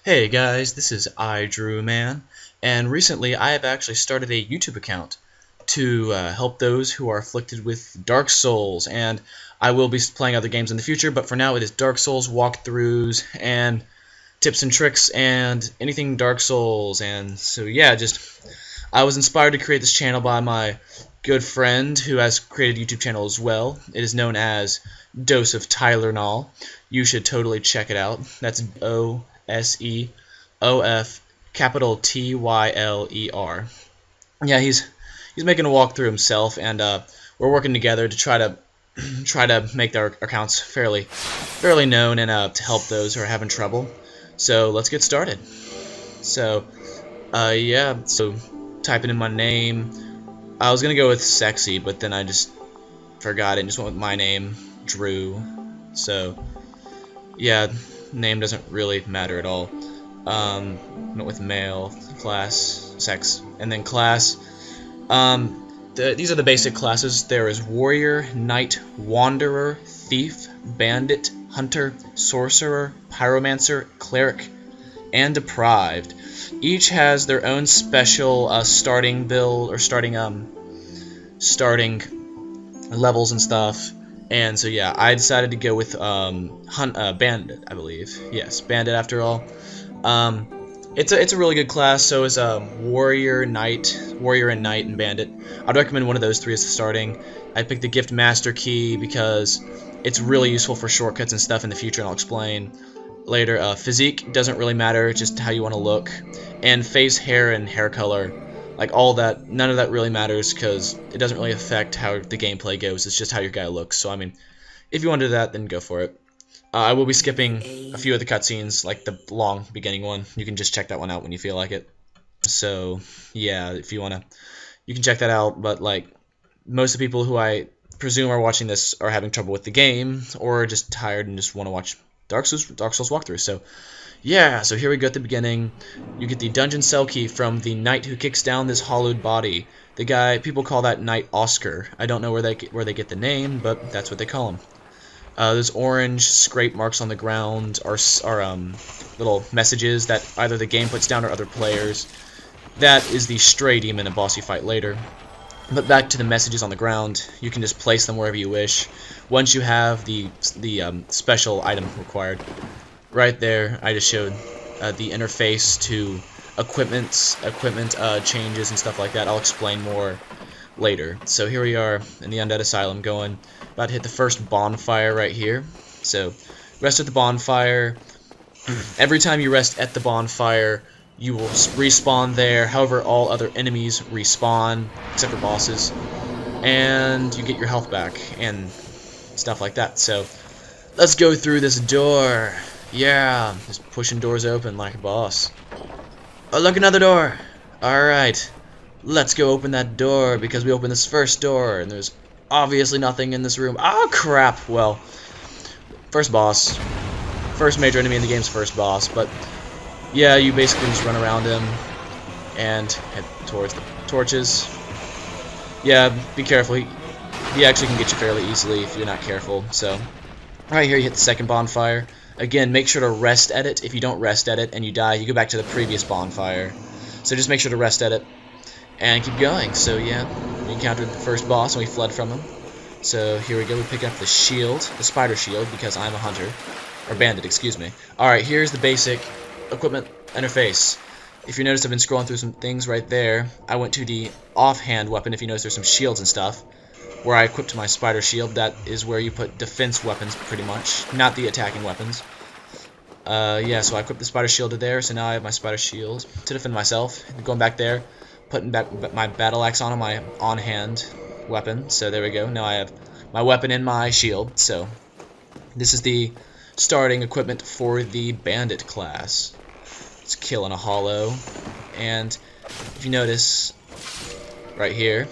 Hey guys, this is IDrewMan, and recently I have actually started a YouTube account to help those who are afflicted with Dark Souls, and I will be playing other games in the future, but for now it is Dark Souls walkthroughs and tips and tricks and anything Dark Souls, and so yeah, I was inspired to create this channel by my good friend who has created a YouTube channel as well. It is known as Dose of Tylenol. You should totally check it out. That's OSEOF capital TYLER. Yeah, he's making a walkthrough himself, and we're working together to try to make our accounts fairly known and to help those who are having trouble. So let's get started. So yeah, so typing in my name. I was gonna go with sexy, but then I just forgot it and just went with my name, Drew. So yeah, name doesn't really matter at all. Went with male, class, sex, and then class. These are the basic classes. There is warrior, knight, wanderer, thief, bandit, hunter, sorcerer, pyromancer, cleric, and deprived. Each has their own special starting build or starting levels and stuff. And so yeah, I decided to go with bandit, I believe. Yes, bandit after all. It's a really good class. So is warrior and knight, and bandit. I'd recommend one of those three as the starting. I picked the gift master key because it's really useful for shortcuts and stuff in the future, and I'll explain later. Physique doesn't really matter, just how you want to look, and face, hair, and hair color, like all that. None of that really matters because it doesn't really affect how the gameplay goes. It's just how your guy looks. So I mean, if you want to do that, then go for it. I will be skipping a few of the cutscenes, like the long beginning one. You can just check that one out when you feel like it. So yeah, if you wanna, you can check that out. But like most of the people who I presume are watching this are having trouble with the game, or just tired and just want to watch Dark Souls walkthrough. So yeah, so here we go at the beginning. You get the dungeon cell key from the knight who kicks down this hollowed body. The guy, people call that Knight Oscar. I don't know where they get the name, but that's what they call him. Those orange scrape marks on the ground are little messages that either the game puts down or other players. That is the stray demon, a boss you fight later. But back to the messages on the ground, you can just place them wherever you wish. Once you have the special item required. Right there, I just showed the interface to equipment changes and stuff like that. I'll explain more later. So here we are in the Undead Asylum, about to hit the first bonfire right here. So rest at the bonfire. Every time you rest at the bonfire, you will respawn there. However, all other enemies respawn, except for bosses. And you get your health back and stuff like that. So let's go through this door. Yeah, just pushing doors open like a boss. Oh, look, another door. Alright, let's go open that door because we opened this first door and there's obviously nothing in this room. Oh, crap. Well, first boss. First major enemy in the game's first boss, but yeah, you basically just run around him and head towards the torches. Yeah, be careful. He actually can get you fairly easily if you're not careful. So, right here you hit the second bonfire. Again, make sure to rest at it. If you don't rest at it and you die, you go back to the previous bonfire. So just make sure to rest at it and keep going. So yeah, we encountered the first boss and we fled from him. So here we go. We pick up the shield, the spider shield, because I'm a hunter. Or bandit, excuse me. Alright, here's the basic equipment interface. If you notice, I've been scrolling through some things right there. I went to the offhand weapon. If you notice, there's some shields and stuff. Where I equipped my spider shield, that is where you put defense weapons, pretty much, not the attacking weapons. Yeah, so I equipped the spider shield to there, so now I have my spider shield to defend myself. Going back there, putting back my battle axe on my on-hand weapon, so there we go. Now I have my weapon and my shield, so this is the starting equipment for the bandit class. It's killing a hollow, and if you notice, right here,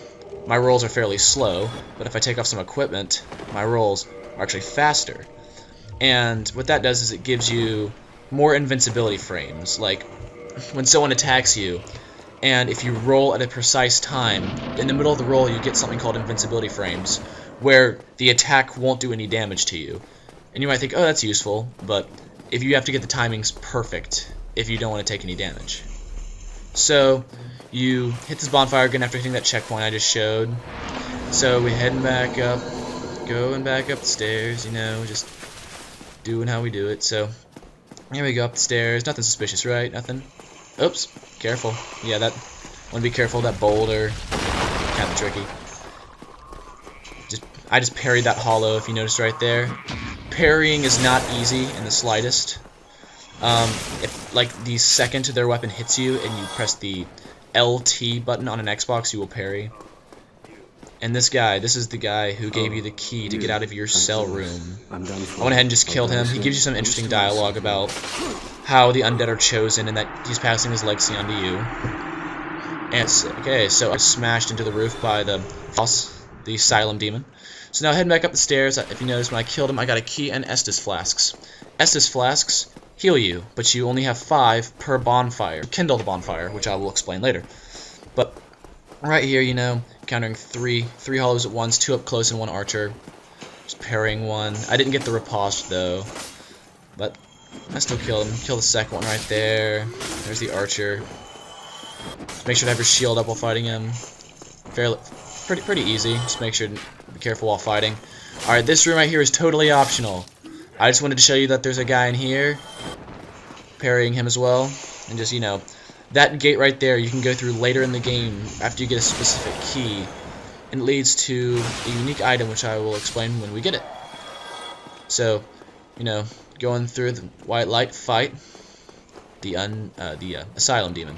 my rolls are fairly slow, but if I take off some equipment, my rolls are actually faster. And what that does is it gives you more invincibility frames. Like, when someone attacks you, and if you roll at a precise time, in the middle of the roll you get something called invincibility frames, where the attack won't do any damage to you. And you might think, oh, that's useful, but if you have to get the timings perfect if you don't want to take any damage. So you hit this bonfire again after hitting that checkpoint I just showed. So we heading back up, going back up the stairs, you know, just doing how we do it. So here we go up the stairs. Nothing suspicious, right? Nothing. Oops, careful. Yeah, that. Want to be careful of that boulder. Kind of tricky. I just parried that hollow, if you noticed right there. Parrying is not easy in the slightest. If like the second their weapon hits you and you press the LT button on an Xbox, you will parry. And this is the guy who gave you the key to get out of your cell room. I went ahead and just killed him. He gives you some interesting dialogue about how the undead are chosen and that he's passing his legacy on to you. And okay, so I smashed into the roof by the boss, the Asylum Demon. So now heading back up the stairs. If you notice, when I killed him, I got a key and Estus flasks. Estus flasks heal you, but you only have 5 per bonfire. Kindle the bonfire, which I will explain later. But right here, you know, countering three hollows at once, 2 up close and 1 archer. Just parrying one. I didn't get the riposte though, but I still killed him. Kill the second one right there. There's the archer. Just make sure to have your shield up while fighting him. Pretty easy. Just make sure to be careful while fighting. Alright, this room right here is totally optional. I just wanted to show you that there's a guy in here. Parrying him as well. And just, you know, that gate right there you can go through later in the game after you get a specific key. And it leads to a unique item which I will explain when we get it. So, you know, going through the white light fight the Asylum Demon.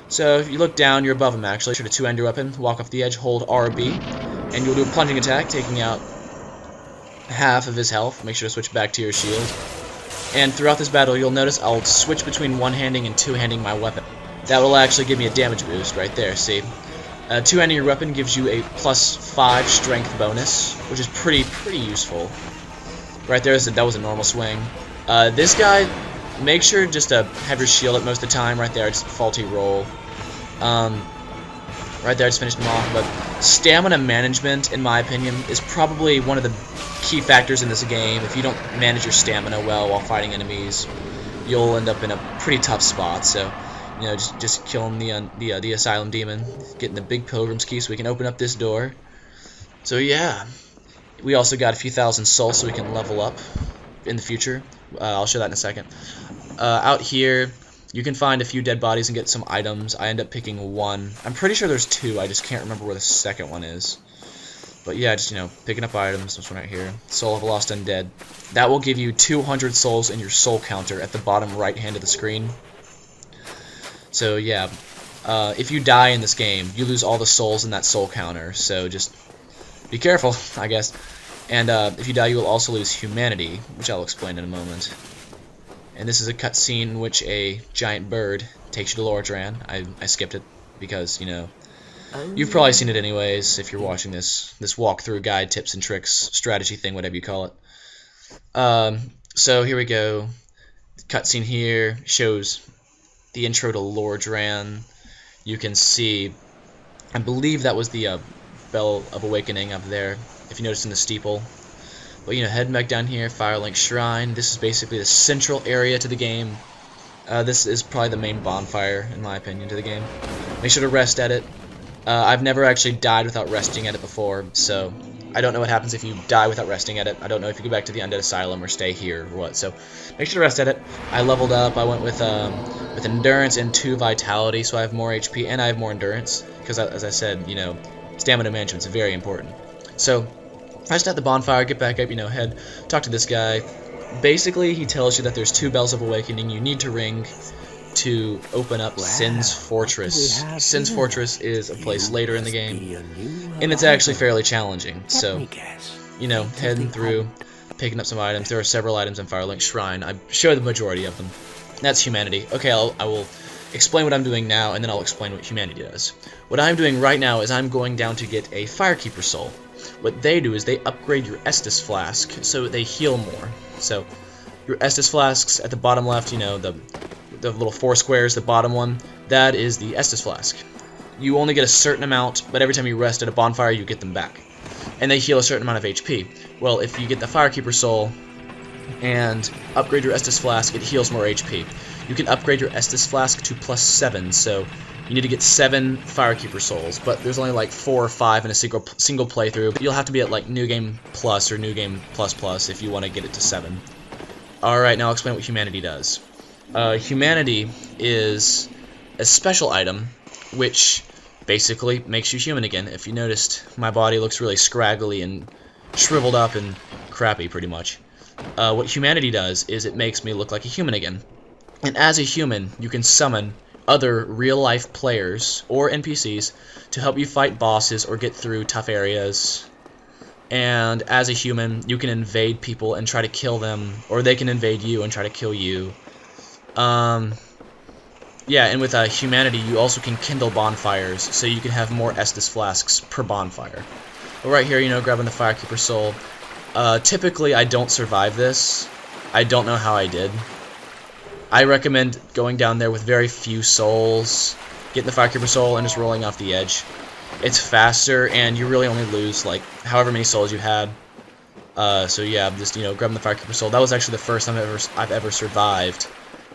So if you look down, you're above him actually. Sure to two-end your weapon, walk off the edge, hold RB, and you'll do a plunging attack, taking out half of his health. Make sure to switch back to your shield. And throughout this battle, you'll notice I'll switch between one-handing and two-handing my weapon. That will actually give me a damage boost right there, see? Two-handing your weapon gives you a +5 strength bonus, which is pretty useful. Right there, that was a normal swing. This guy, make sure just to have your shield up most of the time. Right there, just faulty roll. Right there, I just finished him off. But stamina management, in my opinion, is probably one of the key factors in this game. If you don't manage your stamina well while fighting enemies, you'll end up in a pretty tough spot. So, you know, just killing the Asylum Demon, getting the big Pilgrim's Key so we can open up this door. So yeah, we also got a few thousand souls so we can level up in the future. I'll show that in a second. Out here, you can find a few dead bodies and get some items. I end up picking 1. I'm pretty sure there's 2. I just can't remember where the second one is. But yeah, just, you know, picking up items. This one right here. Soul of a Lost Undead. That will give you 200 souls in your soul counter at the bottom right hand of the screen. So yeah, if you die in this game, you lose all the souls in that soul counter. So just be careful, I guess. And if you die, you will also lose humanity, which I'll explain in a moment. And this is a cutscene in which a giant bird takes you to Lordran. I skipped it because, you know, you've probably seen it anyways if you're watching this walkthrough guide, tips and tricks, strategy thing, whatever you call it. So here we go. The cutscene here shows the intro to Lordran. You can see, I believe that was the Bell of Awakening up there, if you notice in the steeple. But, you know, heading back down here, Firelink Shrine. This is basically the central area to the game. This is probably the main bonfire, in my opinion, to the game. Make sure to rest at it. I've never actually died without resting at it before, so I don't know what happens if you die without resting at it. I don't know if you go back to the Undead Asylum or stay here or what, so make sure to rest at it. I leveled up. I went with Endurance and 2 Vitality, so I have more HP and I have more Endurance, because, as I said, you know, stamina management is very important. So, rest at the bonfire, get back up, you know, head, talk to this guy. Basically, he tells you that there's 2 Bells of Awakening you need to ring to open up Sin's Fortress. Sin's Fortress is a place later in the game, and it's actually fairly challenging. So, you know, heading through, picking up some items. There are several items in Firelink Shrine. I show the majority of them. That's humanity. Okay, I will explain what I'm doing now, and then I'll explain what humanity does. What I'm doing right now is I'm going down to get a Firekeeper Soul. What they do is they upgrade your Estus Flask so they heal more. So your Estus Flasks at the bottom left, you know, the little 4 squares, the bottom one, that is the Estus Flask. You only get a certain amount, but every time you rest at a bonfire, you get them back. And they heal a certain amount of HP. Well, if you get the Firekeeper Soul, and upgrade your Estus Flask, it heals more HP. You can upgrade your Estus Flask to +7, so you need to get 7 Firekeeper Souls, but there's only like 4 or 5 in a single playthrough. But you'll have to be at like New Game Plus or New Game Plus if you want to get it to 7. Alright, now I'll explain what Humanity does. Humanity is a special item which basically makes you human again. If you noticed, my body looks really scraggly and shriveled up and crappy pretty much. What Humanity does is it makes me look like a human again. And as a human, you can summon other real-life players or NPCs to help you fight bosses or get through tough areas. And as a human, you can invade people and try to kill them, or they can invade you and try to kill you. Yeah, and with Humanity, you also can kindle bonfires, so you can have more Estus Flasks per bonfire. But right here, you know, grabbing the Firekeeper Soul. Typically, I don't survive this. I don't know how I did. I recommend going down there with very few souls, getting the Firekeeper Soul, and just rolling off the edge. It's faster, and you really only lose, like, however many souls you had. So yeah, just, you know, grabbing the Firekeeper Soul. That was actually the first time I've ever survived.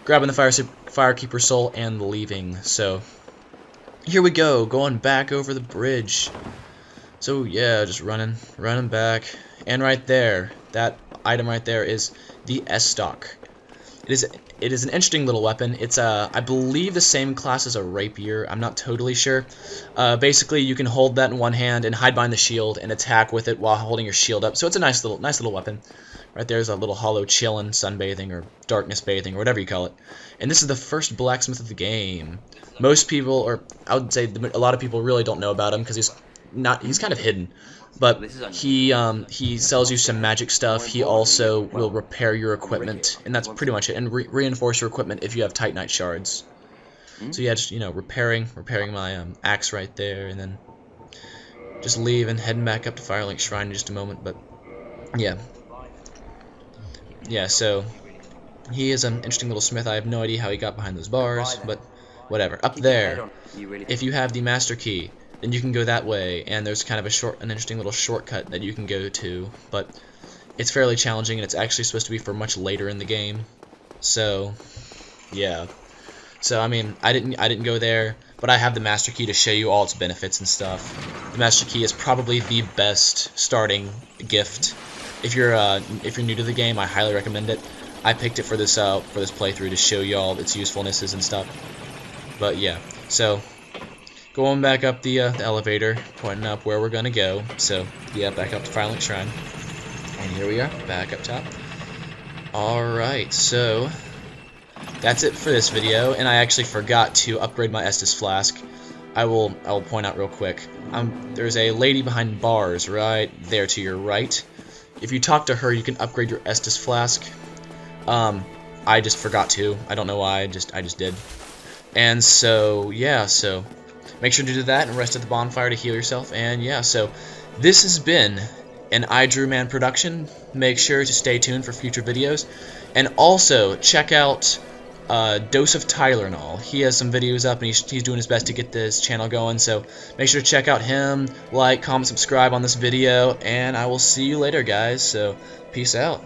Grabbing the Firekeeper Soul and leaving. So, here we go, going back over the bridge. So yeah, just running back. And right there, that item right there is the S-Stock. It is an interesting little weapon. It's I believe the same class as a rapier. I'm not totally sure. Basically, you can hold that in one hand and hide behind the shield and attack with it while holding your shield up. So it's a nice little weapon. Right there's a little hollow chillin', sunbathing, or darkness bathing, or whatever you call it. And this is the first blacksmith of the game. Most people, or I would say a lot of people, really don't know about him because he's kind of hidden. But he sells you some magic stuff. He also will repair your equipment, and that's pretty much it. And reinforce your equipment if you have Titanite shards. So yeah, just, you know, repairing my axe right there, and then just leave and heading back up to Firelink Shrine in just a moment. But yeah, so he is an interesting little smith. I have no idea how he got behind those bars, but whatever. Up there, if you have the master key, then you can go that way, and there's kind of an interesting little shortcut that you can go to, but it's fairly challenging, and it's actually supposed to be for much later in the game. So yeah, so I mean, I didn't go there, but I have the master key to show you all its benefits and stuff. The master key is probably the best starting gift. If you're new to the game, I highly recommend it. I picked it for this playthrough to show y'all its usefulnesses and stuff. But yeah, so going back up the elevator, pointing up where we're gonna go. So yeah, back up to Firelink Shrine, and here we are, back up top. All right, so that's it for this video, and I actually forgot to upgrade my Estus Flask. I will point out real quick. There's a lady behind bars right there to your right. If you talk to her, you can upgrade your Estus Flask. I just forgot to. I don't know why. I just did. And so yeah, so make sure to do that and rest at the bonfire to heal yourself. And yeah, so this has been an IDrewMan production. Make sure to stay tuned for future videos, and also check out Dose of Tylenol. He has some videos up, and he's doing his best to get this channel going, so make sure to check out him, like, comment, subscribe on this video, and I will see you later, guys. So peace out.